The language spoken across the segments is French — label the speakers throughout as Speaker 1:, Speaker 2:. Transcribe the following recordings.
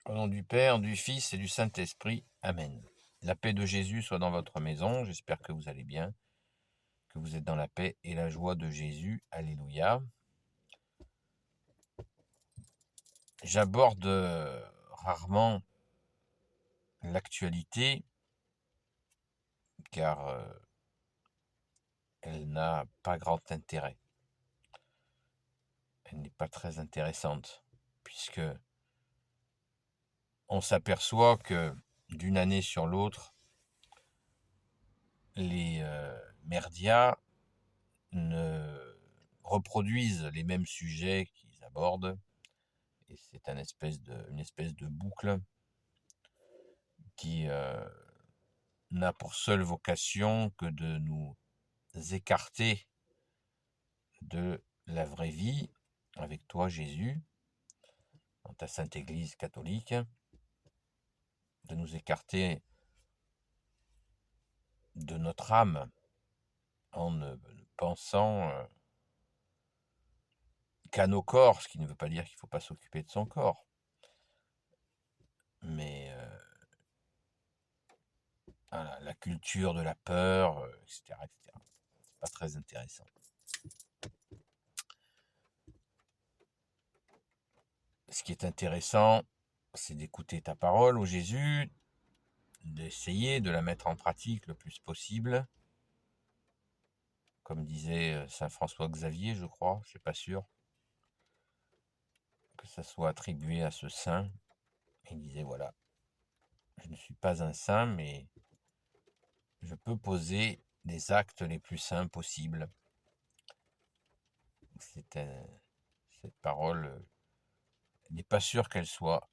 Speaker 1: Au nom du Père, du Fils et du Saint-Esprit. Amen. La paix de Jésus soit dans votre maison. J'espère que vous allez bien, que vous êtes dans la paix et la joie de Jésus. Alléluia. J'aborde rarement l'actualité car elle n'a pas grand intérêt. Elle n'est pas très intéressante puisque on s'aperçoit que d'une année sur l'autre, les merdias ne reproduisent les mêmes sujets qu'ils abordent, et c'est une espèce de boucle qui n'a pour seule vocation que de nous écarter de la vraie vie avec toi, Jésus, dans ta sainte Église catholique, de nous écarter de notre âme en ne pensant qu'à nos corps, ce qui ne veut pas dire qu'il ne faut pas s'occuper de son corps. Mais voilà, la culture de la peur, etc., etc. C'est pas très intéressant. Ce qui est intéressant, c'est d'écouter ta parole, ô Jésus, d'essayer de la mettre en pratique le plus possible. Comme disait saint François Xavier, je crois, je ne suis pas sûr que ça soit attribué à ce saint. Il disait, voilà, je ne suis pas un saint, mais je peux poser des actes les plus saints possibles. Cette parole, il n'est pas sûr qu'elle soit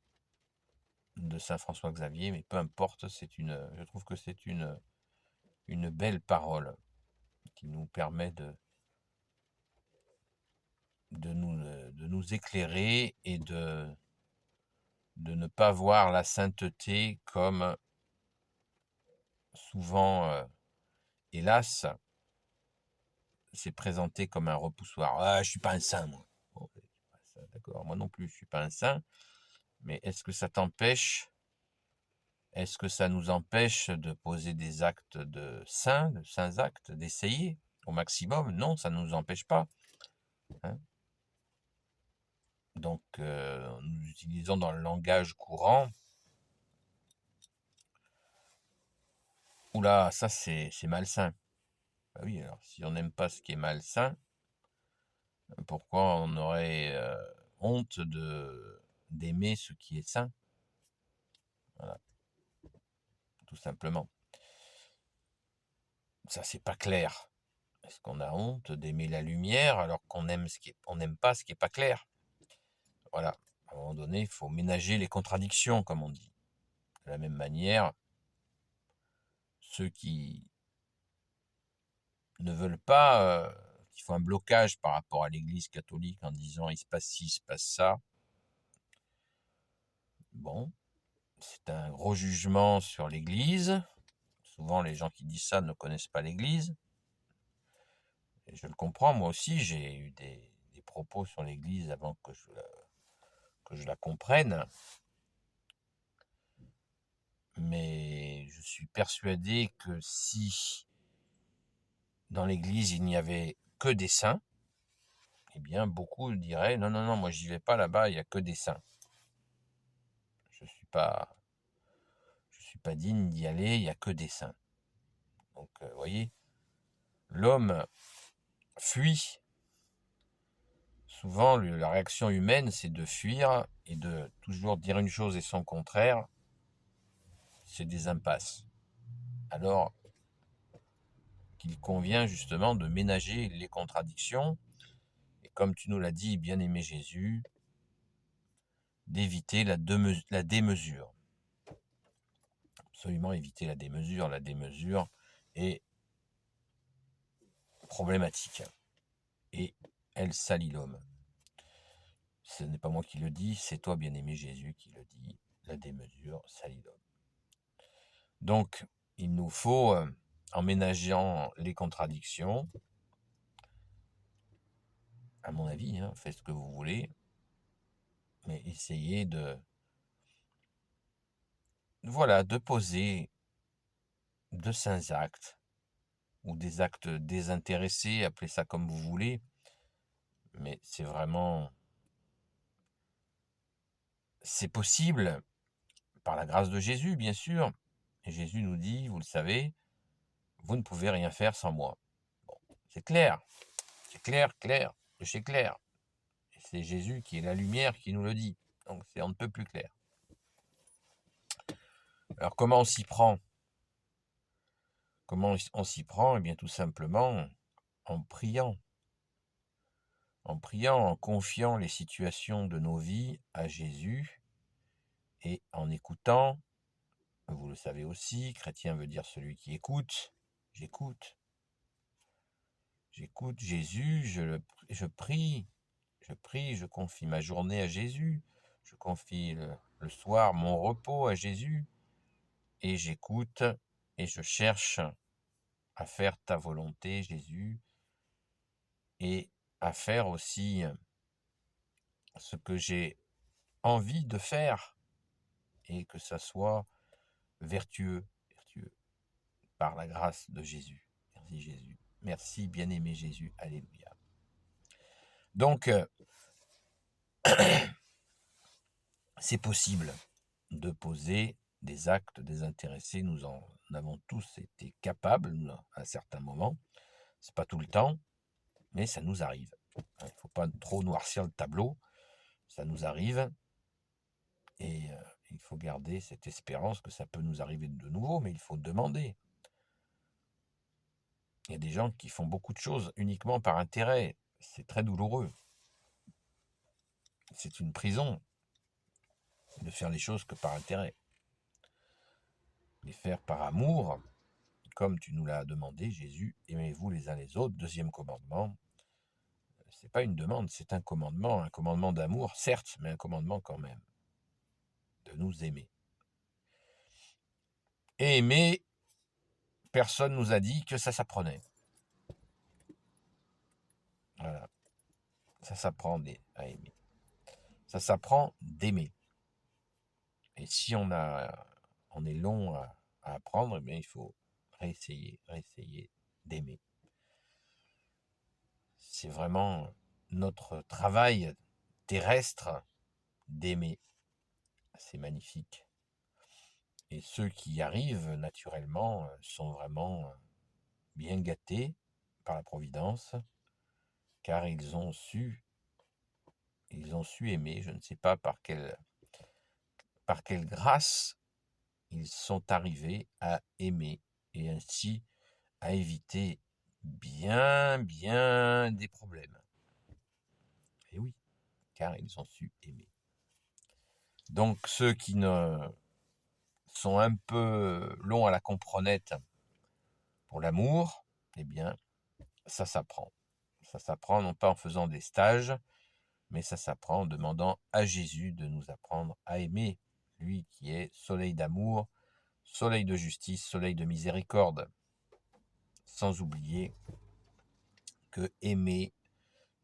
Speaker 1: de saint François Xavier, mais peu importe, je trouve que c'est une belle parole qui nous permet de nous éclairer et de ne pas voir la sainteté comme souvent, hélas, c'est présenté comme un repoussoir. Ah, je suis pas un saint, moi. Bon, d'accord, moi non plus, je suis pas un saint. Mais est-ce que ça nous empêche de poser des actes de saints actes, d'essayer au maximum? Non, ça ne nous empêche pas. Hein. Donc, nous utilisons dans le langage courant. Oula, ça c'est malsain. Bah oui, alors si on n'aime pas ce qui est malsain, pourquoi on aurait honte d'aimer ce qui est sain? Voilà, tout simplement. Ça, c'est pas clair. Est-ce qu'on a honte d'aimer la lumière alors qu'on n'aime pas ce qui est pas clair? Voilà, à un moment donné, il faut ménager les contradictions, comme on dit. De la même manière, ceux qui ne veulent pas, qui font un blocage par rapport à l'Église catholique en disant il se passe ci, il se passe ça, bon, c'est un gros jugement sur l'Église. Souvent, les gens qui disent ça ne connaissent pas l'Église. Et je le comprends, moi aussi, j'ai eu des propos sur l'Église avant que je la comprenne. Mais je suis persuadé que si dans l'Église il n'y avait que des saints, eh bien beaucoup diraient non, non, non, moi j'y vais pas là-bas, il n'y a que des saints. Je suis pas digne d'y aller, il n'y a que des saints. Donc, vous voyez, l'homme fuit. Souvent, la réaction humaine, c'est de fuir et de toujours dire une chose et son contraire. C'est des impasses. Alors qu'il convient justement de ménager les contradictions. Et comme tu nous l'as dit, bien-aimé Jésus, d'éviter la démesure. Absolument éviter la démesure. La démesure est problématique. Et elle salit l'homme. Ce n'est pas moi qui le dis, c'est toi, bien-aimé Jésus, qui le dit. La démesure salit l'homme. Donc, il nous faut, en ménageant les contradictions, à mon avis, faites ce que vous voulez, mais essayez voilà, de poser de saints actes, ou des actes désintéressés, appelez ça comme vous voulez, mais c'est possible, par la grâce de Jésus, bien sûr. Et Jésus nous dit, vous le savez, vous ne pouvez rien faire sans moi. Bon, c'est clair, clair, de chez clair. Et c'est Jésus qui est la lumière qui nous le dit. Donc c'est on ne peut plus clair. Alors comment on s'y prend? Comment on s'y prend? Eh bien tout simplement en priant. En priant, en confiant les situations de nos vies à Jésus et en écoutant. Vous le savez aussi, chrétien veut dire celui qui écoute. J'écoute. J'écoute Jésus, je prie. Je prie, je confie ma journée à Jésus. Je confie le soir mon repos à Jésus. Et j'écoute et je cherche à faire ta volonté, Jésus. Et à faire aussi ce que j'ai envie de faire. Et que ça soit vertueux par la grâce de Jésus. Merci Jésus. Merci bien-aimé Jésus. Alléluia. Donc, c'est possible de poser des actes désintéressés. Nous en avons tous été capables à un certain moment. C'est pas tout le temps, mais ça nous arrive. Il ne faut pas trop noircir le tableau. Ça nous arrive. Et il faut garder cette espérance que ça peut nous arriver de nouveau, mais il faut demander. Il y a des gens qui font beaucoup de choses uniquement par intérêt. C'est très douloureux. C'est une prison de faire les choses que par intérêt. Les faire par amour, comme tu nous l'as demandé, Jésus, aimez-vous les uns les autres. Deuxième commandement. C'est pas une demande, c'est un commandement d'amour, certes, mais un commandement quand même, de nous aimer. Et aimer, personne nous a dit que ça s'apprenait. Voilà, ça s'apprend à aimer. Ça s'apprend d'aimer. Et si on est long à apprendre, eh bien, il faut réessayer d'aimer. C'est vraiment notre travail terrestre d'aimer. C'est magnifique. Et ceux qui y arrivent naturellement sont vraiment bien gâtés par la Providence, car ils ont su aimer. Je ne sais pas par quelle grâce ils sont arrivés à aimer et ainsi à éviter bien des problèmes. Et oui, car ils ont su aimer. Donc ceux qui ne sont un peu longs à la comprenette pour l'amour, eh bien, ça s'apprend. Ça s'apprend non pas en faisant des stages, mais ça s'apprend en demandant à Jésus de nous apprendre à aimer, lui qui est soleil d'amour, soleil de justice, soleil de miséricorde. Sans oublier que aimer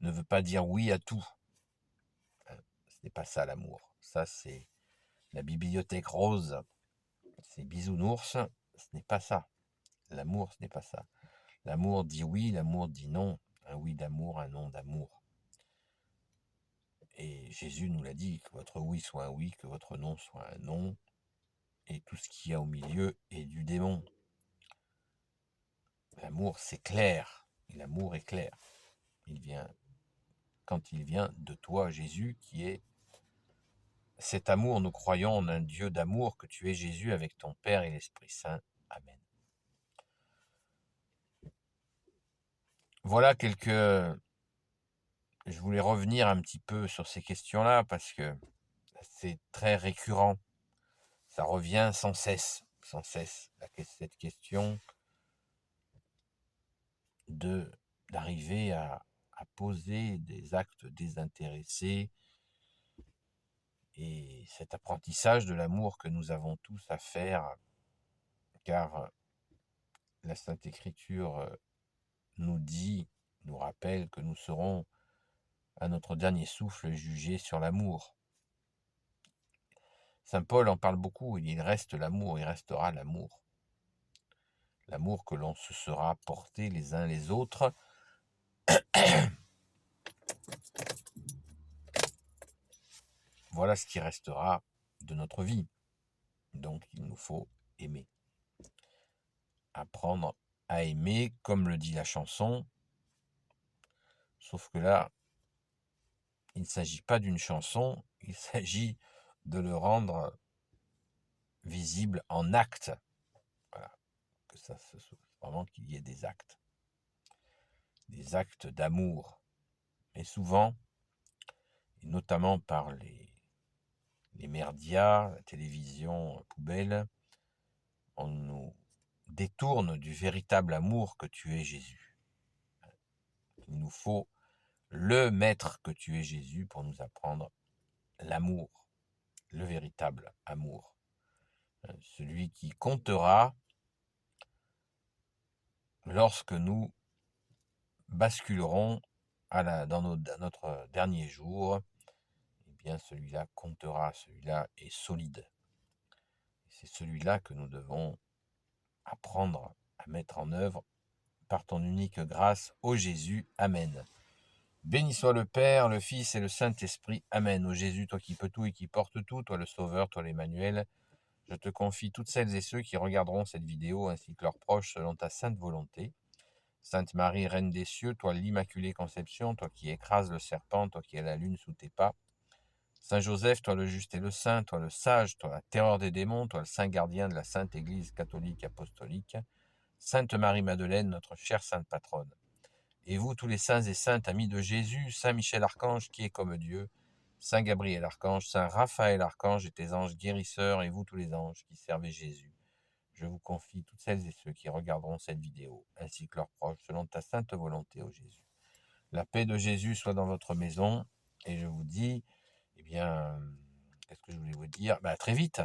Speaker 1: ne veut pas dire oui à tout. Ce n'est pas ça l'amour. Ça, c'est la bibliothèque rose. C'est bisounours. Ce n'est pas ça. L'amour, ce n'est pas ça. L'amour dit oui, l'amour dit non. Un oui d'amour, un non d'amour. Et Jésus nous l'a dit, que votre oui soit un oui, que votre non soit un non. Et tout ce qu'il y a au milieu est du démon. L'amour, c'est clair. Et l'amour est clair. Quand il vient de toi, Jésus, qui est cet amour. Nous croyons en un Dieu d'amour, que tu es Jésus avec ton Père et l'Esprit Saint. Amen. Voilà je voulais revenir un petit peu sur ces questions-là parce que c'est très récurrent. Ça revient sans cesse, cette question d'arriver à poser des actes désintéressés et cet apprentissage de l'amour que nous avons tous à faire, car la Sainte Écriture nous rappelle que nous serons à notre dernier souffle jugés sur l'amour. Saint Paul en parle beaucoup, il reste l'amour, il restera l'amour. L'amour que l'on se sera porté les uns les autres. Voilà ce qui restera de notre vie. Donc il nous faut aimer. Apprendre à aimer, comme le dit la chanson. Sauf que là, il ne s'agit pas d'une chanson, il s'agit de le rendre visible en acte. Voilà, que ça se soit vraiment qu'il y ait des actes d'amour. Et souvent, et notamment par les médias, la télévision poubelle, on nous détourne du véritable amour que tu es Jésus. Il nous faut le maître que tu es Jésus pour nous apprendre l'amour, le véritable amour. Celui qui comptera lorsque nous basculerons dans notre dernier jour. Eh bien celui-là comptera, celui-là est solide. C'est celui-là que nous devons apprendre à mettre en œuvre par ton unique grâce, ô Jésus. Amen. Béni soit le Père, le Fils et le Saint-Esprit. Amen. Ô Jésus, toi qui peux tout et qui portes tout, toi le Sauveur, toi l'Emmanuel, je te confie toutes celles et ceux qui regarderont cette vidéo ainsi que leurs proches selon ta sainte volonté. Sainte Marie, Reine des cieux, toi l'Immaculée Conception, toi qui écrases le serpent, toi qui as la lune sous tes pas. Saint Joseph, toi le juste et le saint, toi le sage, toi la terreur des démons, toi le saint gardien de la Sainte Église catholique apostolique. Sainte Marie-Madeleine, notre chère sainte patronne. Et vous, tous les saints et saintes amis de Jésus, Saint Michel Archange qui est comme Dieu, Saint Gabriel Archange, Saint Raphaël Archange et tes anges guérisseurs, et vous tous les anges qui servez Jésus, je vous confie toutes celles et ceux qui regarderont cette vidéo, ainsi que leurs proches, selon ta sainte volonté, ô Jésus. La paix de Jésus soit dans votre maison, et je vous dis, eh bien, qu'est-ce que je voulais vous dire ? À très vite.